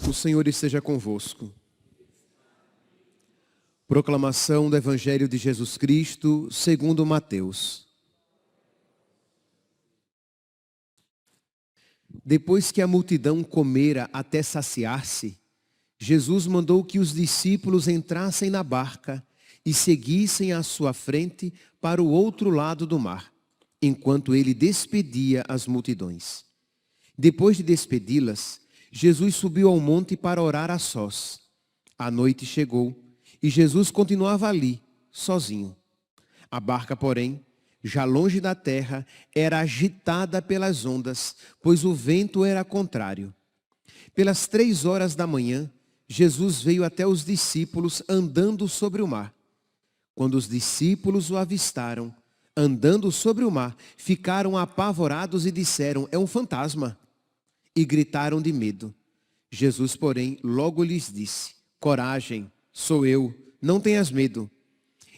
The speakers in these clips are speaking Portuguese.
O Senhor esteja convosco. Proclamação do Evangelho de Jesus Cristo, segundo Mateus. Depois que a multidão comera até saciar-se, Jesus mandou que os discípulos entrassem na barca e seguissem à sua frente para o outro lado do mar, enquanto ele despedia as multidões. Depois de despedi-las, Jesus subiu ao monte para orar a sós. A noite chegou e Jesus continuava ali, sozinho. A barca, porém, já longe da terra, era agitada pelas ondas, pois o vento era contrário. Pelas 3 horas da manhã, Jesus veio até os discípulos andando sobre o mar. Quando os discípulos o avistaram, andando sobre o mar, ficaram apavorados e disseram: "É um fantasma!" E gritaram de medo. Jesus, porém, logo lhes disse: "Coragem, sou eu, não tenhas medo."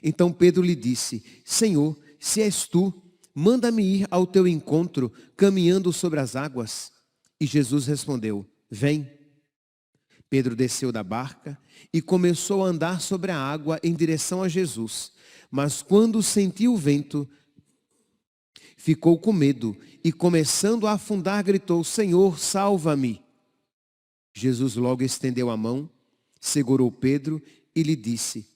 Então Pedro lhe disse: "Senhor, se és tu, manda-me ir ao teu encontro, caminhando sobre as águas." E Jesus respondeu: "Vem." Pedro desceu da barca e começou a andar sobre a água em direção a Jesus. Mas quando sentiu o vento, ficou com medo e, começando a afundar, gritou: "Senhor, salva-me." Jesus logo estendeu a mão, segurou Pedro e lhe disse: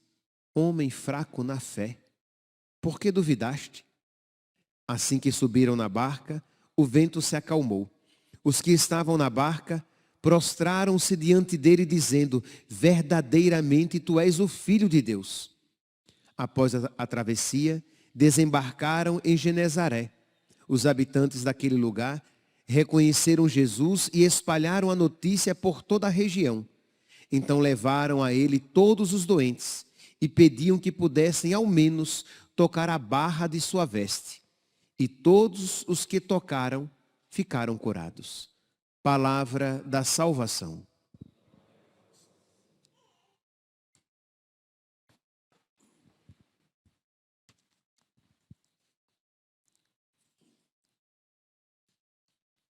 "Homem fraco na fé, por que duvidaste?" Assim que subiram na barca, o vento se acalmou. Os que estavam na barca prostraram-se diante dele, dizendo: "Verdadeiramente tu és o Filho de Deus." Após a travessia, desembarcaram em Genezaré. Os habitantes daquele lugar reconheceram Jesus e espalharam a notícia por toda a região. Então levaram a ele todos os doentes e pediam que pudessem ao menos tocar a barra de sua veste. E todos os que tocaram ficaram curados. Palavra da salvação.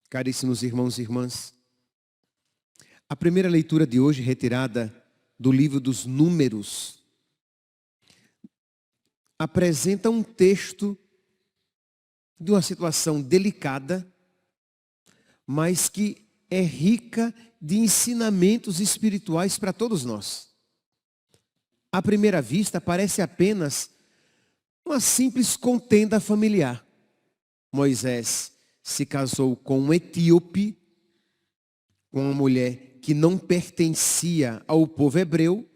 Caríssimos irmãos e irmãs, a primeira leitura de hoje, retirada do livro dos Números, apresenta um texto de uma situação delicada, mas que é rica de ensinamentos espirituais para todos nós. À primeira vista, parece apenas uma simples contenda familiar. Moisés se casou com um etíope, com uma mulher que não pertencia ao povo hebreu,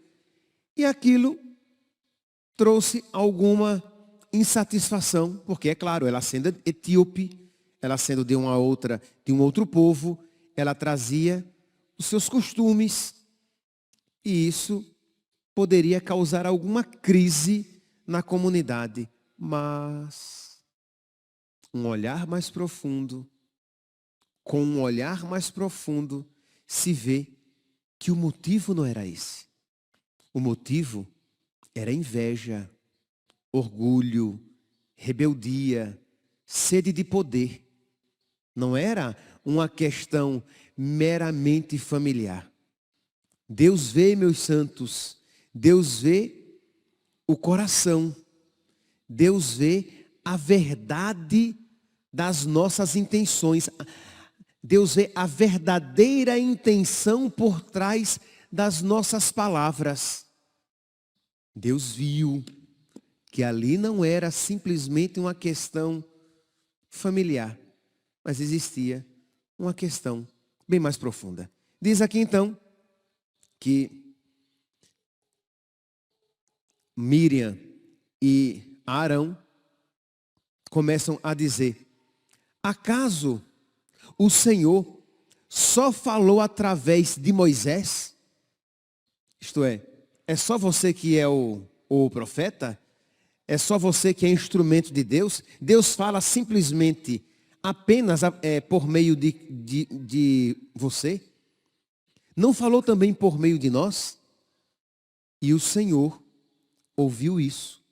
e aquilo trouxe alguma insatisfação, porque, é claro, ela sendo etíope, ela sendo de um outro povo, ela trazia os seus costumes, e isso poderia causar alguma crise na comunidade. Mas com um olhar mais profundo, se vê que o motivo não era esse. O motivo era inveja, orgulho, rebeldia, sede de poder. Não era uma questão meramente familiar. Deus vê, meus santos, Deus vê o coração. Deus vê a verdade das nossas intenções. Deus vê a verdadeira intenção por trás das nossas palavras. Deus viu que ali não era simplesmente uma questão familiar, mas existia uma questão bem mais profunda. Diz aqui então que Miriam e Arão começam a dizer: "Acaso o Senhor só falou através de Moisés?" Isto é só você que é o profeta? É só você que é instrumento de Deus? Deus fala simplesmente apenas por meio de você? Não falou também por meio de nós? E o Senhor ouviu isso.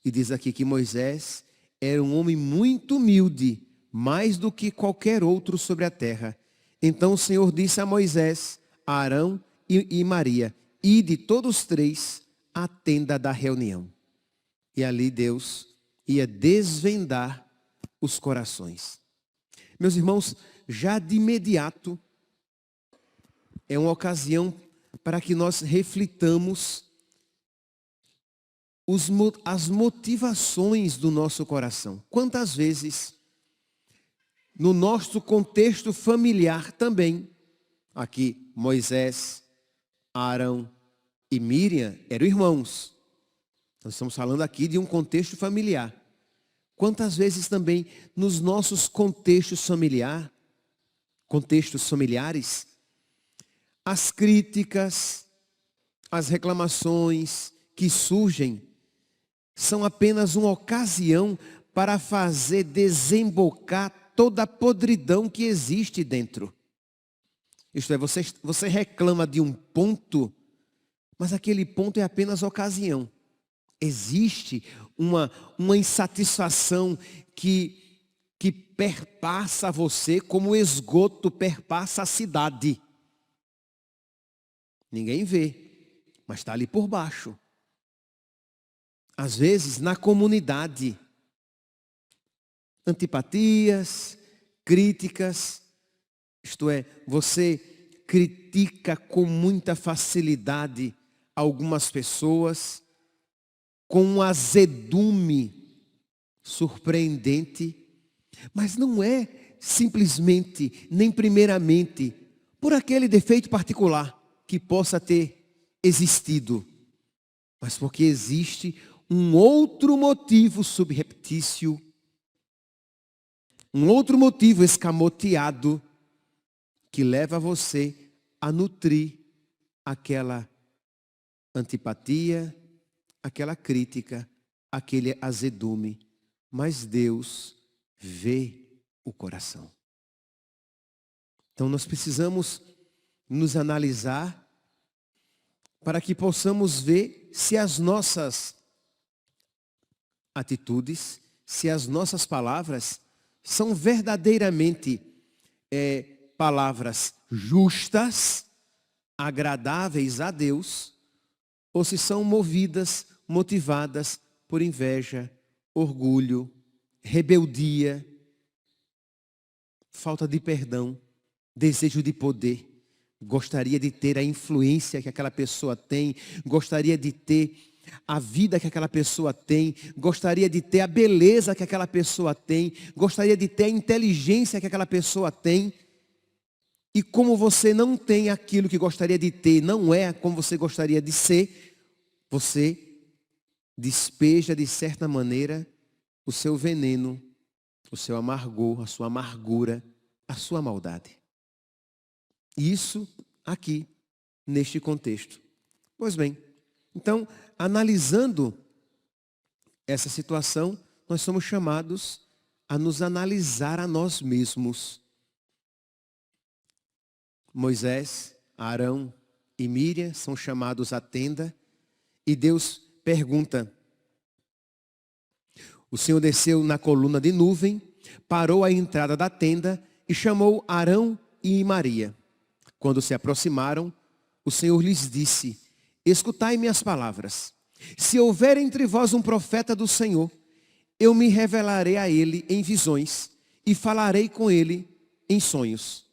E diz aqui que Moisés era um homem muito humilde, mais do que qualquer outro sobre a terra. Então o Senhor disse a Moisés, a Arão e Maria, ide todos três à tenda da reunião. E ali Deus ia desvendar os corações. Meus irmãos, já de imediato, é uma ocasião para que nós reflitamos as motivações do nosso coração. Quantas vezes, no nosso contexto familiar também, aqui Moisés, Arão e Miriam eram irmãos. Nós estamos falando aqui de um contexto familiar. Quantas vezes também nos nossos contextos familiares, as críticas, as reclamações que surgem são apenas uma ocasião para fazer desembocar toda a podridão que existe dentro. Isto é, você reclama de um ponto, mas aquele ponto é apenas ocasião. Existe uma insatisfação que perpassa você como o esgoto perpassa a cidade. Ninguém vê, mas está ali por baixo. Às vezes, na comunidade, antipatias, críticas, isto é, você critica com muita facilidade algumas pessoas, com um azedume surpreendente, mas não é simplesmente, nem primeiramente, por aquele defeito particular que possa ter existido, mas porque existe um outro motivo subreptício, um outro motivo escamoteado, que leva você a nutrir aquela antipatia, aquela crítica, aquele azedume. Mas Deus vê o coração. Então nós precisamos nos analisar para que possamos ver se as nossas atitudes, se as nossas palavras são verdadeiramente palavras justas, agradáveis a Deus, ou se são motivadas por inveja, orgulho, rebeldia, falta de perdão, desejo de poder. Gostaria de ter a influência que aquela pessoa tem, gostaria de ter a vida que aquela pessoa tem, gostaria de ter a beleza que aquela pessoa tem, gostaria de ter a inteligência que aquela pessoa tem. E como você não tem aquilo que gostaria de ter, não é como você gostaria de ser, você despeja de certa maneira o seu veneno, o seu amargor, a sua amargura, a sua maldade. Isso aqui, neste contexto. Pois bem, então, analisando essa situação, nós somos chamados a nos analisar a nós mesmos. Moisés, Arão e Miriam são chamados à tenda e Deus pergunta. O Senhor desceu na coluna de nuvem, parou à entrada da tenda e chamou Arão e Maria. Quando se aproximaram, o Senhor lhes disse: escutai minhas palavras. Se houver entre vós um profeta do Senhor, eu me revelarei a ele em visões e falarei com ele em sonhos.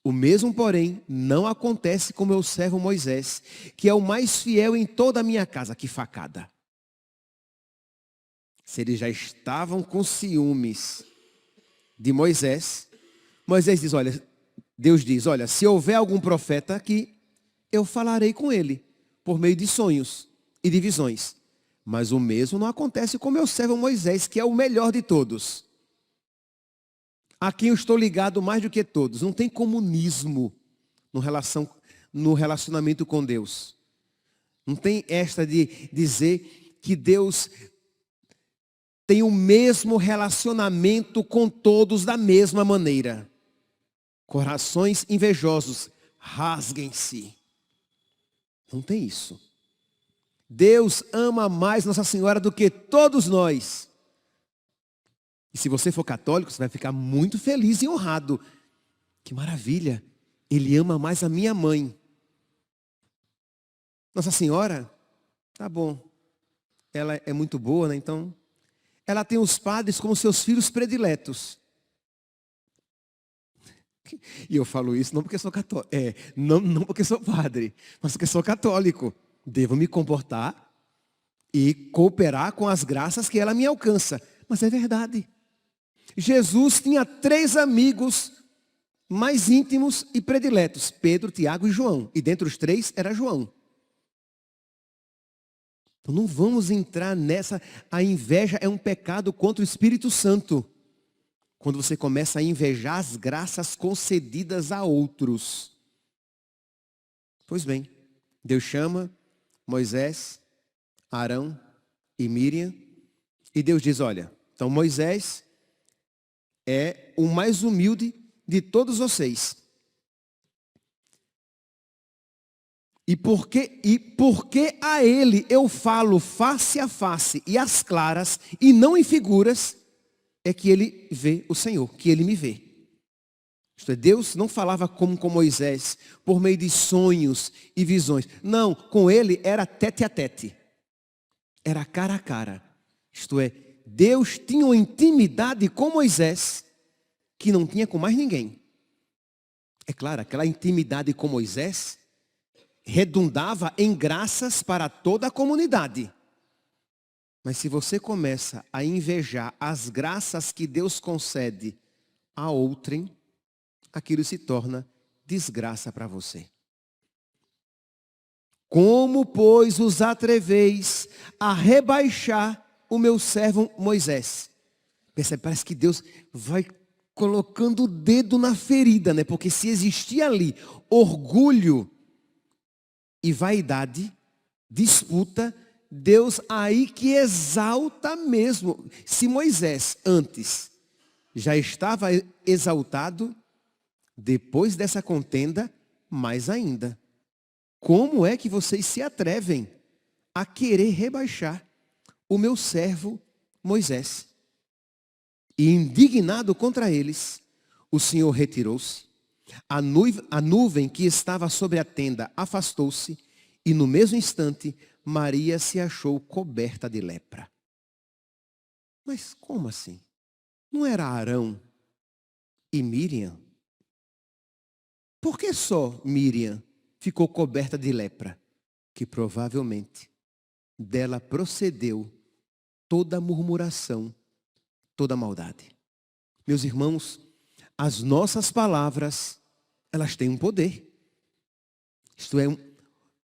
O mesmo, porém, não acontece com meu servo Moisés, que é o mais fiel em toda a minha casa. Que facada! Se eles já estavam com ciúmes de Moisés, Deus diz, olha, se houver algum profeta aqui, eu falarei com ele, por meio de sonhos e de visões. Mas o mesmo não acontece com meu servo Moisés, que é o melhor de todos. A quem eu estou ligado mais do que todos. Não tem comunismo no relacionamento com Deus. Não tem esta de dizer que Deus tem o mesmo relacionamento com todos da mesma maneira. Corações invejosos, rasguem-se. Não tem isso. Deus ama mais Nossa Senhora do que todos nós. E se você for católico, você vai ficar muito feliz e honrado. Que maravilha, Ele ama mais a minha mãe. Nossa Senhora, tá bom, ela é muito boa, né? Então, ela tem os padres como seus filhos prediletos. E eu falo isso não porque sou católico, não porque sou padre, mas porque sou católico. Devo me comportar e cooperar com as graças que ela me alcança. Mas é verdade. Jesus tinha 3 amigos mais íntimos e prediletos, Pedro, Tiago e João. E dentre os 3 era João. Então não vamos entrar nessa. A inveja é um pecado contra o Espírito Santo. Quando você começa a invejar as graças concedidas a outros. Pois bem, Deus chama Moisés, Arão e Míriam. E Deus diz, olha, então Moisés é o mais humilde de todos vocês. E porque a ele eu falo face a face e às claras e não em figuras, é que ele vê o Senhor, que ele me vê. Isto é, Deus não falava como com Moisés, por meio de sonhos e visões. Não, com ele era tete a tete. Era cara a cara. Isto é, Deus tinha uma intimidade com Moisés que não tinha com mais ninguém. É claro, aquela intimidade com Moisés redundava em graças para toda a comunidade. Mas se você começa a invejar as graças que Deus concede a outrem, aquilo se torna desgraça para você. Como, pois, os atreveis a rebaixar o meu servo Moisés? Percebe? Parece que Deus vai colocando o dedo na ferida, né? Porque se existia ali orgulho e vaidade, disputa, Deus aí que exalta mesmo. Se Moisés antes já estava exaltado, depois dessa contenda, mais ainda. Como é que vocês se atrevem a querer rebaixar o meu servo Moisés? E indignado contra eles, o Senhor retirou-se. A nuvem que estava sobre a tenda afastou-se e no mesmo instante Maria se achou coberta de lepra. Mas como assim? Não era Arão e Míriam? Por que só Míriam ficou coberta de lepra? Que provavelmente dela procedeu toda murmuração, toda maldade. Meus irmãos, as nossas palavras, elas têm um poder. Isto é,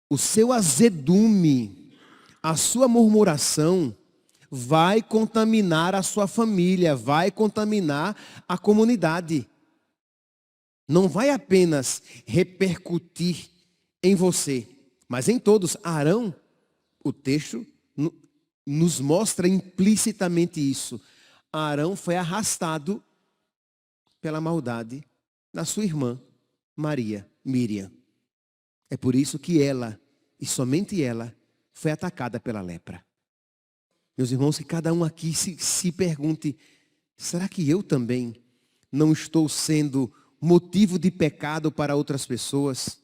o seu azedume, a sua murmuração vai contaminar a sua família, vai contaminar a comunidade. Não vai apenas repercutir em você, mas em todos. Arão, o texto nos mostra implicitamente isso. Arão foi arrastado pela maldade da sua irmã, Míriam. É por isso que ela, e somente ela, foi atacada pela lepra. Meus irmãos, que cada um aqui se pergunte, será que eu também não estou sendo motivo de pecado para outras pessoas?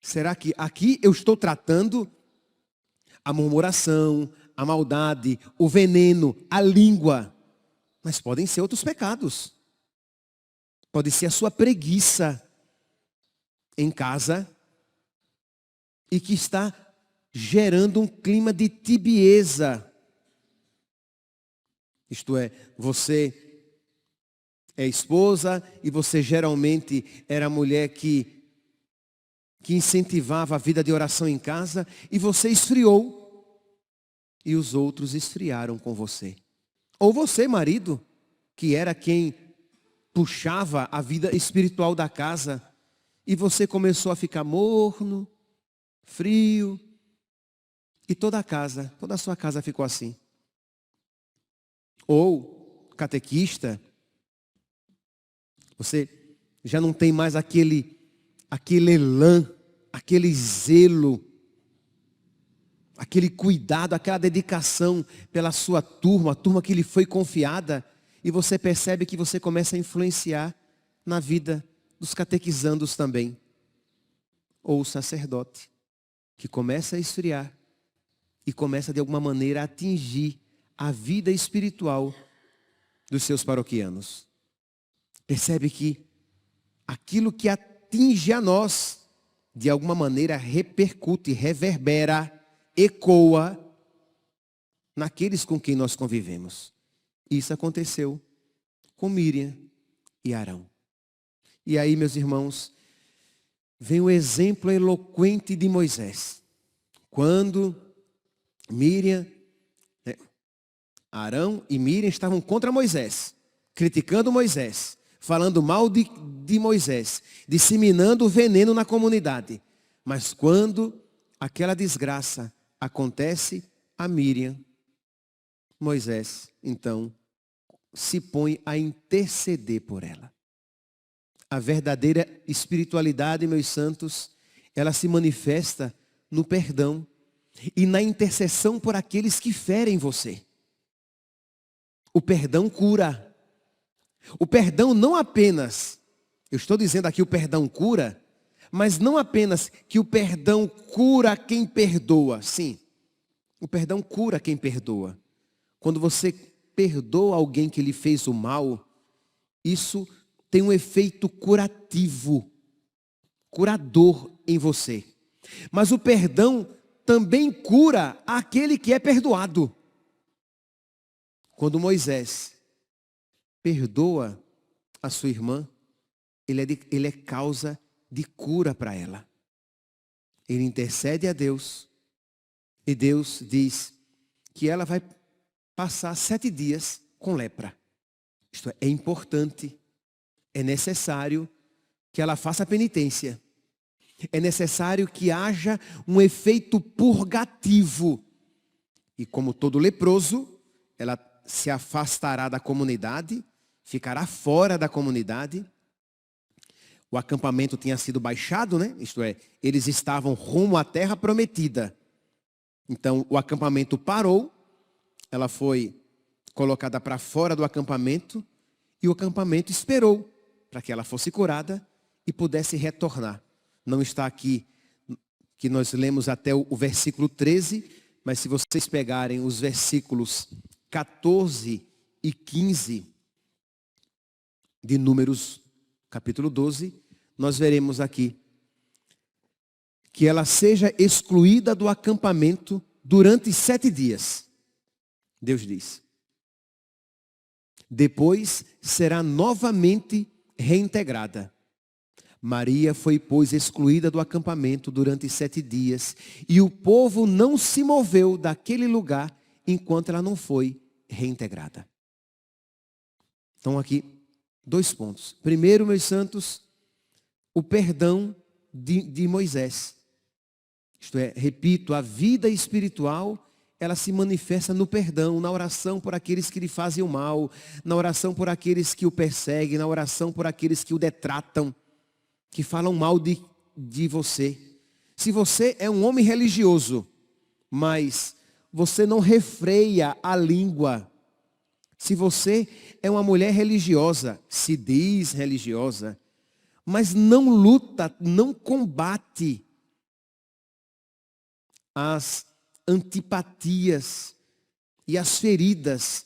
Será que aqui eu estou tratando a murmuração, a maldade, o veneno, a língua? Mas podem ser outros pecados. Pode ser a sua preguiça em casa e que está gerando um clima de tibieza. Isto é, você é esposa e você geralmente era a mulher que incentivava a vida de oração em casa e você esfriou e os outros esfriaram com você. Ou você, marido, que era quem puxava a vida espiritual da casa e você começou a ficar morno, frio, E toda a sua casa ficou assim. Ou, catequista, você já não tem mais aquele elan, aquele zelo, aquele cuidado, aquela dedicação pela sua turma, a turma que lhe foi confiada, e você percebe que você começa a influenciar na vida dos catequizandos também. Ou o sacerdote, que começa a esfriar e começa de alguma maneira a atingir a vida espiritual dos seus paroquianos. Percebe que aquilo que atinge a nós, de alguma maneira repercute, reverbera, ecoa naqueles com quem nós convivemos. Isso aconteceu com Miriam e Arão. E aí, meus irmãos, vem o exemplo eloquente de Moisés. Quando Arão e Miriam estavam contra Moisés, criticando Moisés, falando mal de Moisés, disseminando veneno na comunidade. Mas quando aquela desgraça acontece a Miriam, Moisés, então, se põe a interceder por ela. A verdadeira espiritualidade, meus santos, ela se manifesta no perdão e na intercessão por aqueles que ferem você. O perdão cura. O perdão não apenas, eu estou dizendo aqui o perdão cura, mas não apenas que o perdão cura quem perdoa. Sim, o perdão cura quem perdoa. Quando você perdoa alguém que lhe fez o mal, isso tem um efeito curativo, curador em você. Mas o perdão também cura aquele que é perdoado. Quando Moisés perdoa a sua irmã, ele é causa de cura para ela. Ele intercede a Deus e Deus diz que ela vai passar 7 dias com lepra. Isto é importante, é necessário que ela faça penitência. É necessário que haja um efeito purgativo. E como todo leproso, ela se afastará da comunidade, ficará fora da comunidade. O acampamento tinha sido baixado, né? Isto é, eles estavam rumo à terra prometida. Então, o acampamento parou, ela foi colocada para fora do acampamento, e o acampamento esperou para que ela fosse curada e pudesse retornar. Não está aqui que nós lemos até o versículo 13, mas se vocês pegarem os versículos 14 e 15 de Números, capítulo 12, nós veremos aqui que ela seja excluída do acampamento durante 7 dias. Deus diz. Depois será novamente reintegrada. Maria foi, pois, excluída do acampamento durante 7 dias, e o povo não se moveu daquele lugar enquanto ela não foi reintegrada. Então aqui, 2 pontos. Primeiro, meus santos, o perdão de Moisés. Isto é, repito, a vida espiritual, ela se manifesta no perdão, na oração por aqueles que lhe fazem o mal, na oração por aqueles que o perseguem, na oração por aqueles que o detratam, que falam mal de você. Se você é um homem religioso, mas você não refreia a língua, se você é uma mulher religiosa, se diz religiosa, mas não luta, não combate as antipatias e as feridas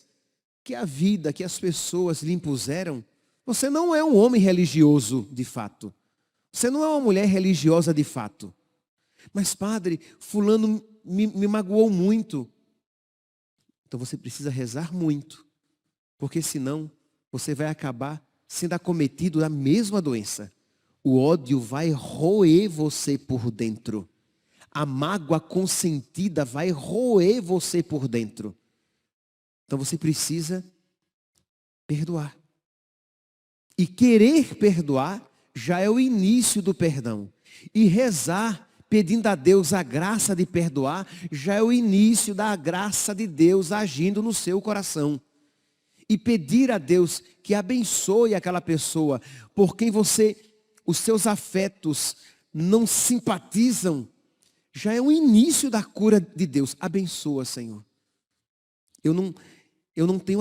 que a vida, que as pessoas lhe impuseram, você não é um homem religioso de fato. Você não é uma mulher religiosa de fato. Mas, padre, fulano me magoou muito. Então você precisa rezar muito. Porque senão você vai acabar sendo acometido da mesma doença. O ódio vai roer você por dentro. A mágoa consentida vai roer você por dentro. Então você precisa perdoar. E querer perdoar já é o início do perdão. E rezar pedindo a Deus a graça de perdoar, já é o início da graça de Deus agindo no seu coração. E pedir a Deus que abençoe aquela pessoa por quem os seus afetos não simpatizam, já é o início da cura de Deus. Abençoa, Senhor. Eu não tenho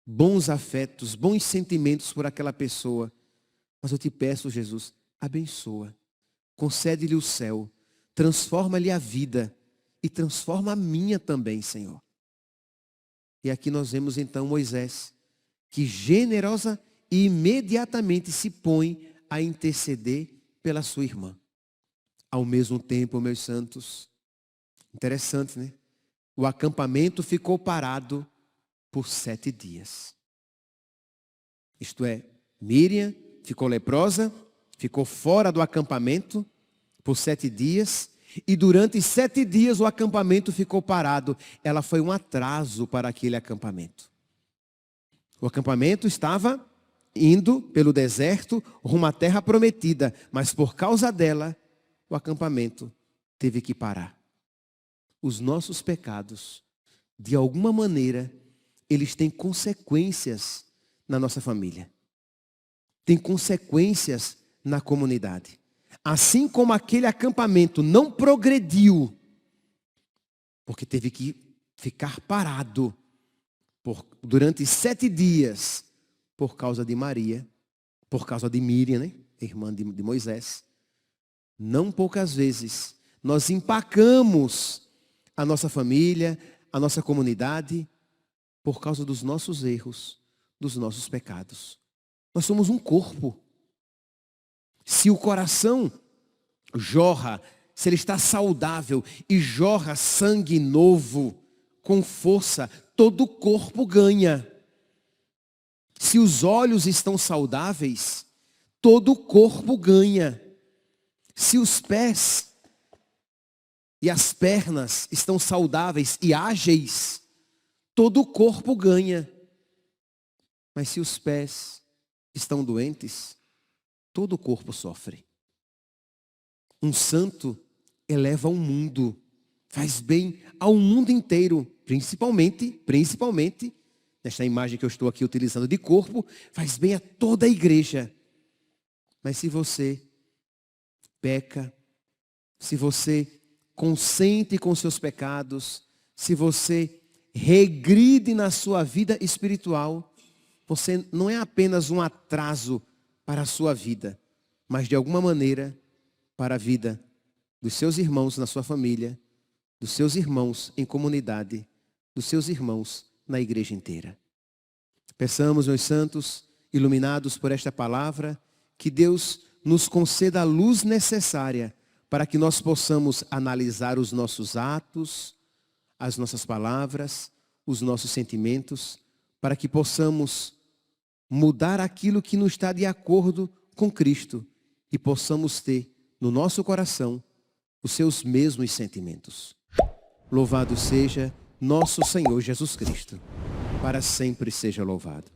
bons afetos, bons sentimentos por aquela pessoa. Mas eu te peço, Jesus, abençoa. Concede-lhe o céu. Transforma-lhe a vida. E transforma a minha também, Senhor. E aqui nós vemos então Moisés, que generosa e imediatamente se põe a interceder pela sua irmã. Ao mesmo tempo, meus santos, interessante, né? O acampamento ficou parado por 7 dias. Isto é, Miriam ficou leprosa, ficou fora do acampamento por 7 dias. E durante 7 dias o acampamento ficou parado. Ela foi um atraso para aquele acampamento. O acampamento estava indo pelo deserto rumo à terra prometida. Mas por causa dela, o acampamento teve que parar. Os nossos pecados, de alguma maneira, eles têm consequências na nossa família. Tem consequências na comunidade. Assim como aquele acampamento não progrediu, porque teve que ficar parado durante 7 dias, por causa de Maria, por causa de Miriam, né? Irmã de Moisés. Não poucas vezes nós empacamos a nossa família, a nossa comunidade, por causa dos nossos erros, dos nossos pecados. Nós somos um corpo. Se o coração jorra, se ele está saudável e jorra sangue novo, com força, todo o corpo ganha. Se os olhos estão saudáveis, todo o corpo ganha. Se os pés e as pernas estão saudáveis e ágeis, todo o corpo ganha. Mas se os pés estão doentes, todo o corpo sofre. Um santo eleva o mundo, faz bem ao mundo inteiro, principalmente, nesta imagem que eu estou aqui utilizando de corpo, faz bem a toda a igreja. Mas se você peca, se você consente com seus pecados, se você regride na sua vida espiritual, você não é apenas um atraso para a sua vida, mas de alguma maneira para a vida dos seus irmãos na sua família, dos seus irmãos em comunidade, dos seus irmãos na igreja inteira. Peçamos, meus santos, iluminados por esta palavra, que Deus nos conceda a luz necessária para que nós possamos analisar os nossos atos, as nossas palavras, os nossos sentimentos, para que possamos mudar aquilo que não está de acordo com Cristo e possamos ter no nosso coração os seus mesmos sentimentos. Louvado seja nosso Senhor Jesus Cristo, para sempre seja louvado.